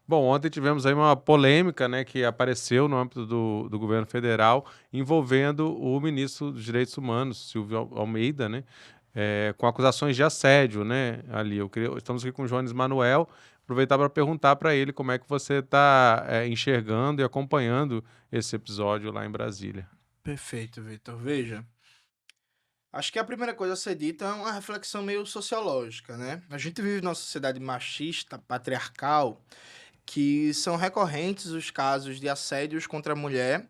Bom, ontem tivemos aí uma polêmica, né, que apareceu no âmbito do governo federal, envolvendo o ministro dos Direitos Humanos, Silvio Almeida, né, com acusações de assédio, né, ali. Estamos aqui com o Jones Manuel, aproveitar para perguntar para ele como é que você está enxergando e acompanhando esse episódio lá em Brasília. Perfeito, Vitor. Veja, acho que a primeira coisa a ser dita é uma reflexão meio sociológica, né? A gente vive numa sociedade machista, patriarcal, que são recorrentes os casos de assédios contra a mulher,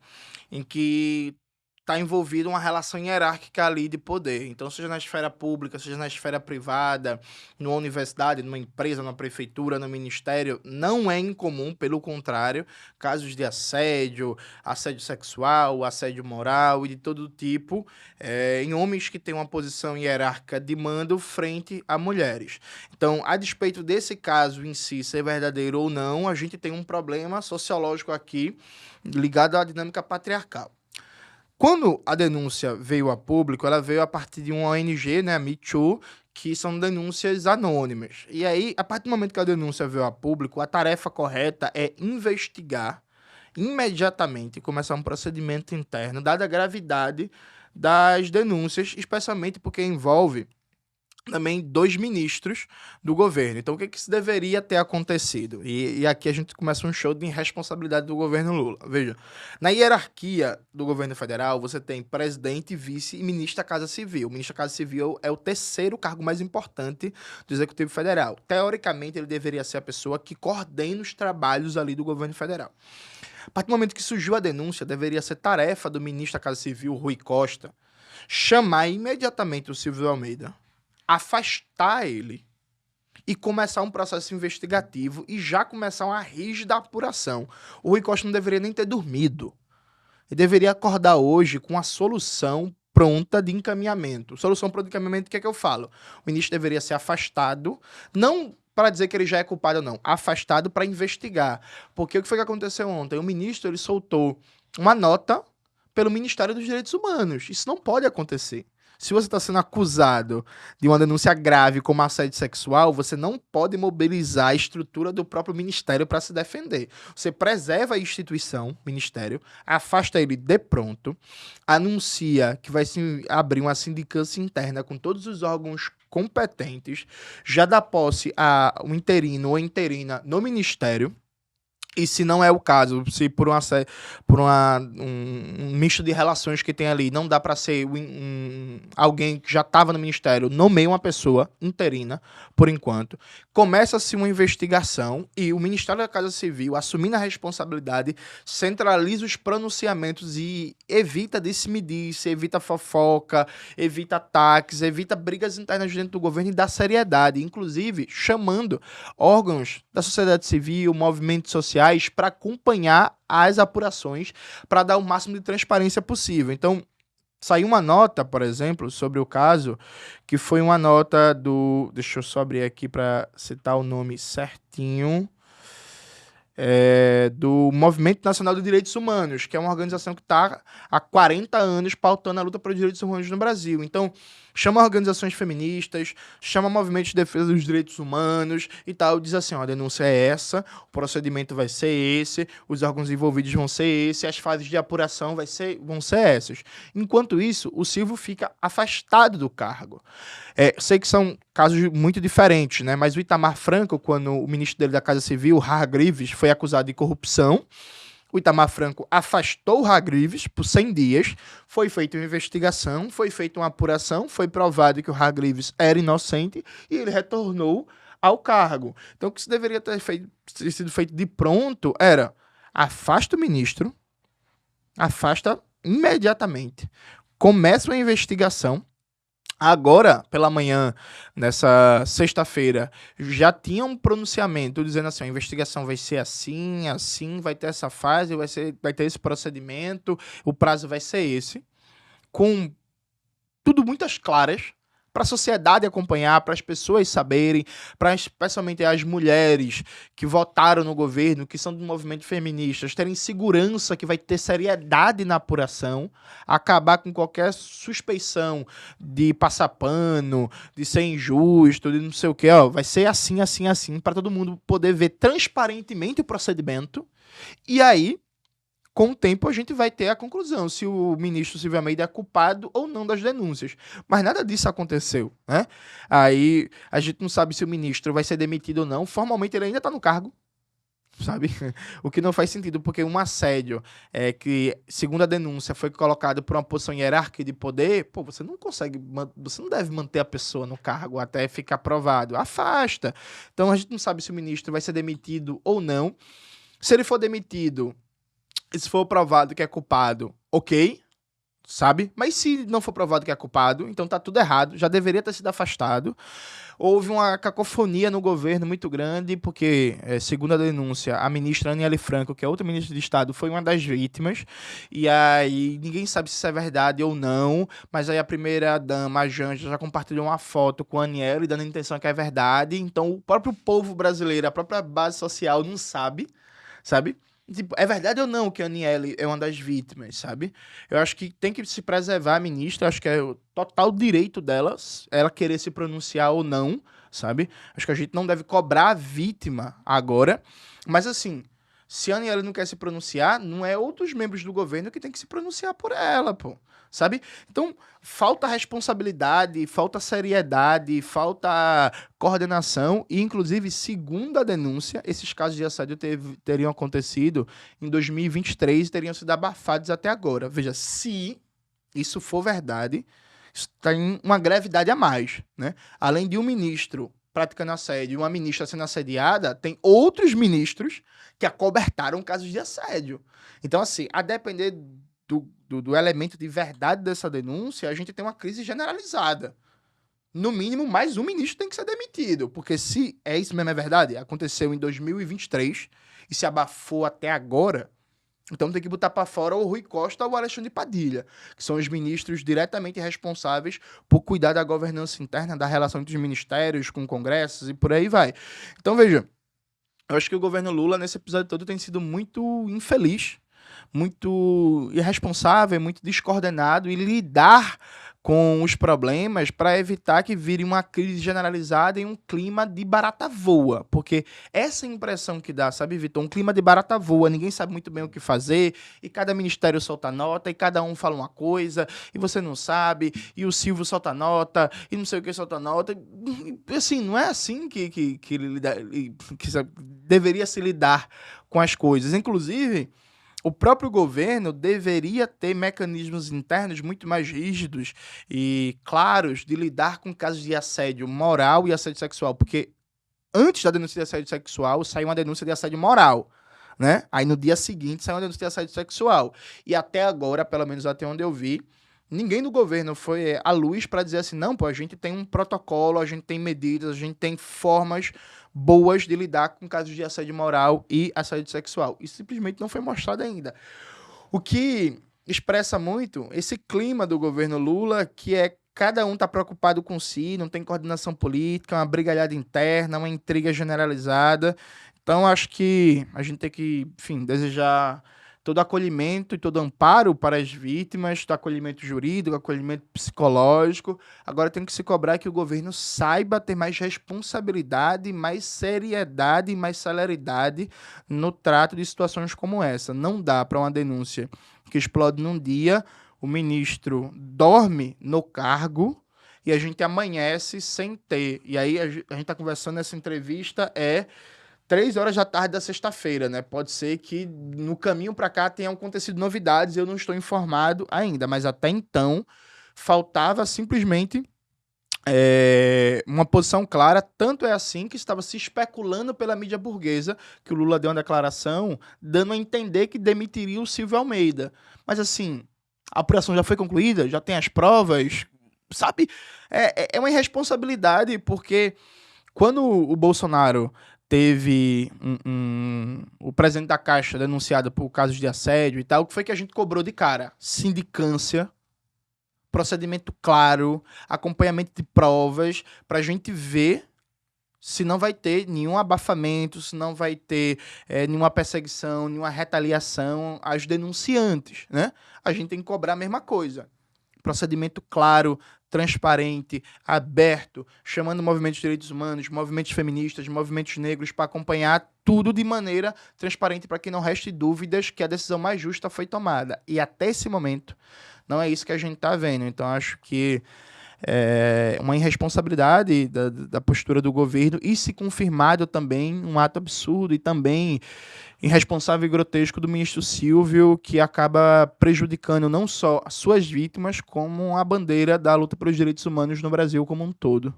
em que está envolvida uma relação hierárquica ali de poder. Então, seja na esfera pública, seja na esfera privada, numa universidade, numa empresa, numa prefeitura, no ministério, não é incomum, pelo contrário, casos de assédio, assédio sexual, assédio moral e de todo tipo, em homens que têm uma posição hierárquica de mando frente a mulheres. Então, a despeito desse caso em si ser verdadeiro ou não, a gente tem um problema sociológico aqui ligado à dinâmica patriarcal. Quando a denúncia veio a público, ela veio a partir de uma ONG, né, a Me Too, que são denúncias anônimas. E aí, a partir do momento que a denúncia veio a público, a tarefa correta é investigar imediatamente e começar um procedimento interno, dada a gravidade das denúncias, especialmente porque envolve também dois ministros do governo. Então, o que isso deveria ter acontecido? E aqui a gente começa um show de irresponsabilidade do governo Lula. Veja, na hierarquia do governo federal, você tem presidente, vice e ministro da Casa Civil. O ministro da Casa Civil é o terceiro cargo mais importante do Executivo Federal. Teoricamente, ele deveria ser a pessoa que coordena os trabalhos ali do governo federal. A partir do momento que surgiu a denúncia, deveria ser tarefa do ministro da Casa Civil, Rui Costa, chamar imediatamente o Silvio Almeida, afastar ele e começar um processo investigativo e já começar uma rígida apuração. O Rui Costa não deveria nem ter dormido. Ele deveria acordar hoje com a solução pronta de encaminhamento. Solução pronta de encaminhamento, o que é que eu falo? O ministro deveria ser afastado, não para dizer que ele já é culpado ou não, afastado para investigar. Porque o que foi que aconteceu ontem? O ministro ele soltou uma nota pelo Ministério dos Direitos Humanos. Isso não pode acontecer. Se você está sendo acusado de uma denúncia grave como assédio sexual, você não pode mobilizar a estrutura do próprio ministério para se defender. Você preserva a instituição, ministério, afasta ele de pronto, anuncia que vai se abrir uma sindicância interna com todos os órgãos competentes, já dá posse a um interino ou interina no ministério. E se não é o caso, se por um misto de relações que tem ali, não dá para ser alguém que já estava no ministério, nomeia uma pessoa interina, por enquanto, começa-se uma investigação e o Ministério da Casa Civil, assumindo a responsabilidade, centraliza os pronunciamentos e evita disse-me-disse, evita fofoca, evita ataques, evita brigas internas dentro do governo e dá seriedade, inclusive chamando órgãos da sociedade civil, movimentos sociais, para acompanhar as apurações, para dar o máximo de transparência possível. Então, saiu uma nota, por exemplo, sobre o caso, que foi uma nota do. Deixa eu só abrir aqui para citar o nome certinho. Do Movimento Nacional de Direitos Humanos, que é uma organização que está há 40 anos pautando a luta pelos direitos humanos no Brasil. Então, chama organizações feministas, chama movimentos de defesa dos direitos humanos e tal, diz assim, ó, a denúncia é essa, o procedimento vai ser esse, os órgãos envolvidos vão ser esse, as fases de apuração vão ser essas. Enquanto isso, o Silvio fica afastado do cargo. Sei que são casos muito diferentes, né? Mas o Itamar Franco, quando o ministro dele da Casa Civil, Hargreaves, foi acusado de corrupção, o Itamar Franco afastou o Hargreaves por 100 dias, foi feita uma investigação, foi feita uma apuração, foi provado que o Hargreaves era inocente e ele retornou ao cargo. Então, o que se deveria ter sido feito de pronto era afasta o ministro, afasta imediatamente, começa uma investigação. Agora, pela manhã, nessa sexta-feira, já tinha um pronunciamento dizendo assim: a investigação vai ser assim, assim, vai ter essa fase, vai ter esse procedimento, o prazo vai ser esse, com tudo muitas claras, a sociedade acompanhar, para as pessoas saberem, para especialmente as mulheres que votaram no governo, que são do movimento feminista, terem segurança que vai ter seriedade na apuração, acabar com qualquer suspeição de passar pano, de ser injusto, de não sei o que, ó, vai ser assim, assim, assim, para todo mundo poder ver transparentemente o procedimento, e aí, com o tempo, a gente vai ter a conclusão se o ministro Silvio Almeida é culpado ou não das denúncias. Mas nada disso aconteceu, né? Aí a gente não sabe se o ministro vai ser demitido ou não. Formalmente ele ainda está no cargo, sabe? O que não faz sentido, porque um assédio que, segundo a denúncia, foi colocado por uma posição hierárquica de poder, pô, você não consegue, você não deve manter a pessoa no cargo até ficar provado. Afasta. Então a gente não sabe se o ministro vai ser demitido ou não. Se ele for demitido, se for provado que é culpado, ok, sabe? Mas se não for provado que é culpado, então tá tudo errado, já deveria ter sido afastado. Houve uma cacofonia no governo muito grande, porque, segundo a denúncia, a ministra Aniele Franco, que é outra ministra de Estado, foi uma das vítimas, e aí ninguém sabe se isso é verdade ou não, mas aí a primeira-dama, a Janja, já compartilhou uma foto com a Aniele, dando a intenção que é verdade, então o próprio povo brasileiro, a própria base social não sabe, sabe? Tipo, é verdade ou não que a Aniele é uma das vítimas, sabe? Eu acho que tem que se preservar a ministra, acho que é o total direito delas, ela querer se pronunciar ou não, sabe? Acho que a gente não deve cobrar a vítima agora, mas assim, se a Aniele não quer se pronunciar, não é outros membros do governo que tem que se pronunciar por ela, pô, sabe? Então, falta responsabilidade, falta seriedade, falta coordenação e, inclusive, segundo a denúncia, esses casos de assédio teriam acontecido em 2023 e teriam sido abafados até agora. Veja, se isso for verdade, isso tem uma gravidade a mais, né? Além de um ministro praticando assédio e uma ministra sendo assediada, tem outros ministros que acobertaram casos de assédio. Então, assim, a depender do elemento de verdade dessa denúncia, a gente tem uma crise generalizada. No mínimo, mais um ministro tem que ser demitido, porque se é isso mesmo, é verdade, aconteceu em 2023 e se abafou até agora, então tem que botar para fora o Rui Costa ou o Alexandre Padilha, que são os ministros diretamente responsáveis por cuidar da governança interna, da relação entre os ministérios com congressos e por aí vai. Então, veja, eu acho que o governo Lula, nesse episódio todo, tem sido muito infeliz, muito irresponsável, muito descoordenado e lidar com os problemas para evitar que vire uma crise generalizada em um clima de barata voa. Porque essa impressão que dá, sabe, Vitor? Um clima de barata voa, ninguém sabe muito bem o que fazer, e cada ministério solta nota, e cada um fala uma coisa, e você não sabe, e o Silvio solta nota, e não sei o que solta nota. E, assim, não é assim que deveria se lidar com as coisas. Inclusive, o próprio governo deveria ter mecanismos internos muito mais rígidos e claros de lidar com casos de assédio moral e assédio sexual, porque antes da denúncia de assédio sexual saiu uma denúncia de assédio moral, né? Aí no dia seguinte saiu uma denúncia de assédio sexual. E até agora, pelo menos até onde eu vi, ninguém do governo foi à luz para dizer assim, não, pô, a gente tem um protocolo, a gente tem medidas, a gente tem formas boas de lidar com casos de assédio moral e assédio sexual. Isso simplesmente não foi mostrado ainda. O que expressa muito esse clima do governo Lula, que é cada um tá preocupado com si, não tem coordenação política, uma brigalhada interna, uma intriga generalizada. Então, acho que a gente tem que, enfim, desejar todo acolhimento e todo amparo para as vítimas, todo acolhimento jurídico, acolhimento psicológico. Agora tem que se cobrar que o governo saiba ter mais responsabilidade, mais seriedade e mais celeridade no trato de situações como essa. Não dá para uma denúncia que explode num dia, o ministro dorme no cargo e a gente amanhece sem ter. E aí a gente está conversando nessa entrevista 3 horas da tarde da sexta-feira, né? Pode ser que no caminho para cá tenham acontecido novidades, eu não estou informado ainda, mas até então faltava simplesmente uma posição clara. Tanto é assim que estava se especulando pela mídia burguesa que o Lula deu uma declaração dando a entender que demitiria o Silvio Almeida. Mas assim, a apuração já foi concluída, já tem as provas, sabe? É uma irresponsabilidade, porque quando o Bolsonaro teve o presidente da Caixa denunciado por casos de assédio e tal, o que foi que a gente cobrou de cara? Sindicância, procedimento claro, acompanhamento de provas, para a gente ver se não vai ter nenhum abafamento, se não vai ter nenhuma perseguição, nenhuma retaliação aos denunciantes, né? A gente tem que cobrar a mesma coisa. Procedimento claro, transparente, aberto, chamando movimentos de direitos humanos, movimentos feministas, movimentos negros para acompanhar tudo de maneira transparente para que não reste dúvidas que a decisão mais justa foi tomada. E até esse momento não é isso que a gente está vendo. Então acho que é uma irresponsabilidade da postura do governo e, se confirmado, também um ato absurdo e também irresponsável e grotesco do ministro Silvio, que acaba prejudicando não só as suas vítimas, como a bandeira da luta pelos direitos humanos no Brasil como um todo.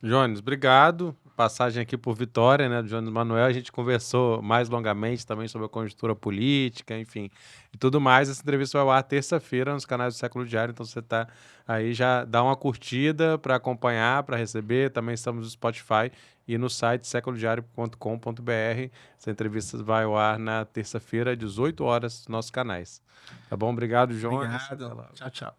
Jones, obrigado. Passagem aqui por Vitória, né, do Jones Manuel. A gente conversou mais longamente também sobre a conjuntura política, enfim, e tudo mais. Essa entrevista vai ao ar terça-feira nos canais do Século Diário, então você tá aí, já dá uma curtida para acompanhar, para receber. Também estamos no Spotify e no site seculodiario.com.br. Essa entrevista vai ao ar na terça-feira, às 18 horas, nos nossos canais. Tá bom? Obrigado, Jones. Obrigado. Tchau, tchau.